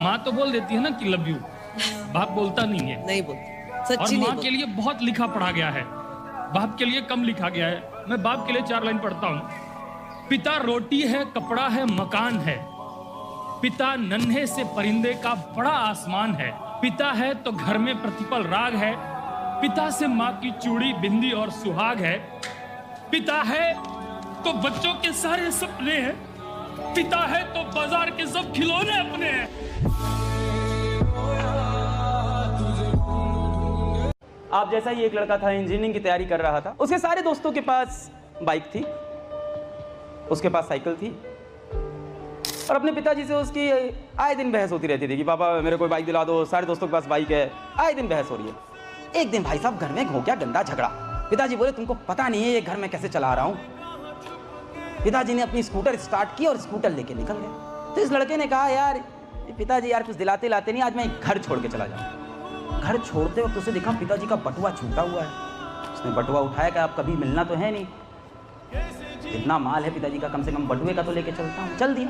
माँ तो बोल देती है ना कि लव यू, बाप बोलता नहीं है। नहीं बोलती, और सच्ची नहीं माँ के लिए बहुत लिखा पढ़ा गया है, बाप के लिए कम लिखा गया है। मैं बाप के लिए 4 लाइन पढ़ता हूँ। पिता रोटी है, कपड़ा है, मकान है। पिता नन्हे से परिंदे का बड़ा आसमान है। पिता है तो घर में प्रतिपल राग है। पिता से माँ की चूड़ी, बिंदी और सुहाग है। पिता है तो बच्चों के सारे सपने हैं। पिता है तो बाजार के सब खिलौने अपने हैं। आप जैसा ही एक लड़का था, इंजीनियरिंग की तैयारी कर रहा था। उसके सारे दोस्तों के पास बाइक थी, उसके पास साइकिल थी, और अपने पिताजी से उसकी आए दिन बहस होती रहती थी कि पापा मेरे को बाइक दिला दो, सारे दोस्तों के पास बाइक है। आए दिन बहस हो रही है। एक दिन भाई साहब घर में हो गया गंदा झगड़ा। पिताजी बोले तुमको पता नहीं है ये घर में कैसे चला रहा हूँ। पिताजी ने अपनी स्कूटर स्टार्ट की और स्कूटर लेके निकल गए। तो इस लड़के ने कहा यार पिताजी यार कुछ दिलाते लाते नहीं, आज मैं घर छोड़ के चला जाऊँ। घर छोड़ते वक्त उसे देखा पिताजी का बटुआ छूटा हुआ है। उसने बटुआ उठाया कि आप कभी मिलना तो है नहीं, जितना माल है पिताजी का कम से कम बटुए का तो लेके चलता हूँ। चल दिया।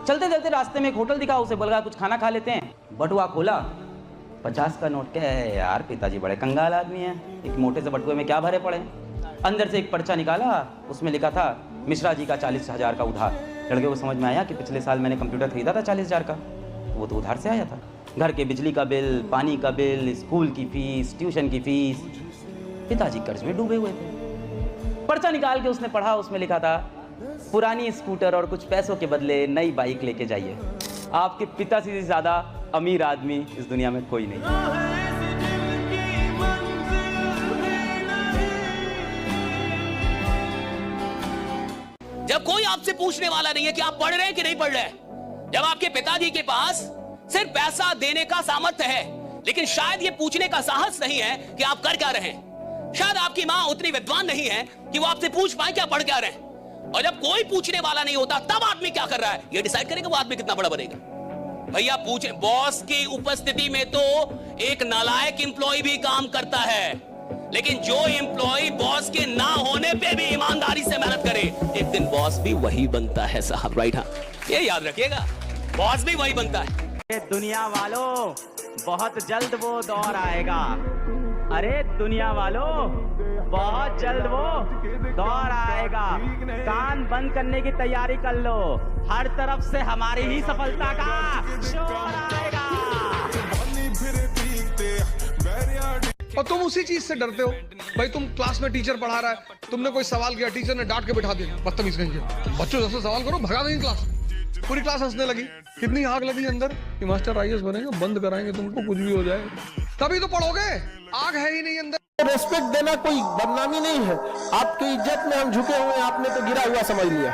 चलते चलते रास्ते में एक होटल दिखा, उसे बोला कुछ खाना खा लेते हैं। बटुआ खोला, 50 का नोट। क्या है यार पिताजी बड़े कंगाल आदमी हैं, एक मोटे से बटुए में क्या भरे पड़े। अंदर से एक पर्चा निकाला, उसमें लिखा था मिश्रा जी का 40,000 का उधार। लड़के को समझ में आया कि पिछले साल मैंने कंप्यूटर खरीदा था 40,000 का, वो तो उधार से आया था। घर के बिजली का बिल, पानी का बिल, स्कूल की फीस, ट्यूशन की फीस। पिताजी कर्ज में डूबे हुए थे। पर्चा निकाल के उसने पढ़ा, उसमें लिखा था पुरानी स्कूटर और कुछ पैसों के बदले नई बाइक लेके जाइए। आपके पिताजी से ज्यादा अमीर आदमी इस दुनिया में कोई नहीं। जब कोई आपसे पूछने वाला नहीं है कि आप पढ़ रहे हैं कि नहीं पढ़ रहे हैं, जब आपके पिताजी के पास सिर्फ पैसा देने का सामर्थ्य है लेकिन शायद ये पूछने का साहस नहीं है कि आप कर क्या रहे हैं, शायद आपकी मां उतनी विद्वान नहीं है कि वो आपसे पूछ पाए क्या पढ़ क्या रहे हैं, और जब कोई पूछने वाला नहीं होता तब आदमी क्या कर रहा है ये डिसाइड करेगा वो आदमी कितना बड़ा बनेगा। भैया पूछे, बॉस की उपस्थिति में तो एक नालायक एम्प्लॉय भी काम करता है, लेकिन जो एम्प्लॉय बॉस के ना होने पे भी ईमानदारी से मेहनत करे, एक दिन बॉस भी वही बनता है साहब। राइट, हाँ ये याद रखिएगा, बॉस भी वही बनता है। दुनिया वालों बहुत जल्द वो दौर आएगा। अरे दुनिया वालों बहुत जल्द वो दौर आएगा। कान बंद करने की तैयारी कर लो, हर तरफ से हमारी ही सफलता का शोर आएगा। और तुम उसी चीज से डरते हो। भाई तुम क्लास में टीचर पढ़ा रहा है, तुमने कोई सवाल किया, टीचर ने डांट के बिठा दिया, बदतमीज नहीं किया। बच्चों जैसे सवाल करो, भगा देंगे क्लास। पूरी क्लास हंसने लगी। कितनी आग लगी अंदर कि मास्टर आईएएस बनेंगे, बंद कराएंगे तुमको, कुछ भी हो जाए। तभी तो पढ़ोगे, आग है ही नहीं अंदर। रेस्पेक्ट देना कोई बदनामी नहीं है। आपकी इज्जत में हम झुके हुए हैं, आपने तो गिरा हुआ समझ लिया।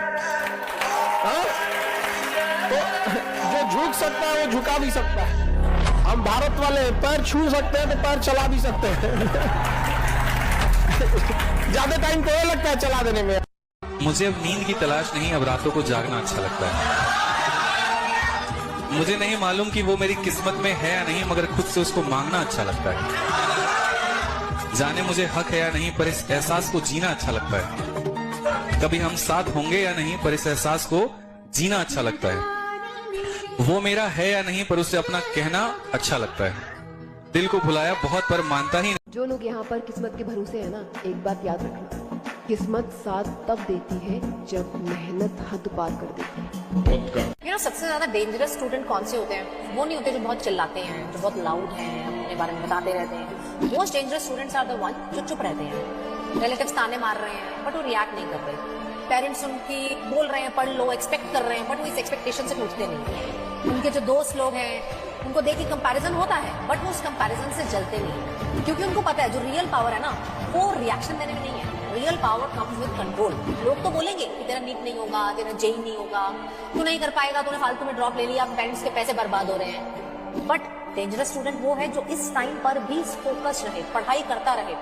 तो जो झुक सकता है वो झुका भी सकता है। हम भारत वाले हैं, पैर छू सकते हैं तो पैर चला भी सकते हैं। ज्यादा टाइम तो लगता है चला देने में। मुझे अब नींद की तलाश नहीं, अब रातों को जागना अच्छा लगता है। मुझे नहीं मालूम कि वो मेरी किस्मत में है या नहीं, मगर खुद से उसको मांगना अच्छा लगता है। जाने मुझे हक है या नहीं, पर इस एहसास को जीना अच्छा लगता है। कभी हम साथ होंगे या नहीं, पर इस एहसास को जीना अच्छा लगता है। वो मेरा है या नहीं, पर उसे अपना कहना अच्छा लगता है। दिल को भुलाया बहुत पर मानता ही नहीं। जो लोग यहाँ पर किस्मत के भरोसे है ना, एक बात याद रखना, किस्मत साथ तब देती है जब मेहनत हद पार कर देती है। सबसे ज्यादा डेंजरस स्टूडेंट कौन से होते हैं? वो नहीं होते जो बहुत चिल्लाते हैं, जो बहुत लाउड हैं, अपने बारे में बताते रहते हैं। Most dangerous students are the one जो चुप रहते हैं। रिलेटिव्स ताने मार रहे हैं बट वो रिएक्ट नहीं कर रहे। पेरेंट्स उनकी बोल रहे हैं पढ़ लो, एक्सपेक्ट कर रहे हैं, बट वो इस एक्सपेक्टेशन से पूछते नहीं। उनके जो दोस्त लोग हैं उनको देख के कंपैरिजन होता है, बट वो उस कंपैरिजन से जलते नहीं, क्योंकि उनको पता है जो रियल पावर है ना वो रिएक्शन देने में नहीं है। Real power comes with control. लोग तो बोलेंगे कि तेरा नीट नहीं होगा, तेरा जेई नहीं होगा, तू नहीं कर पाएगा, तूने फालतू में ड्रॉप ले लिया, पेरेंट्स के पैसे बर्बाद हो रहे हैं। बट डेंजरस स्टूडेंट वो है जो इस टाइम पर भी फोकस रहे, पढ़ाई करता रहे।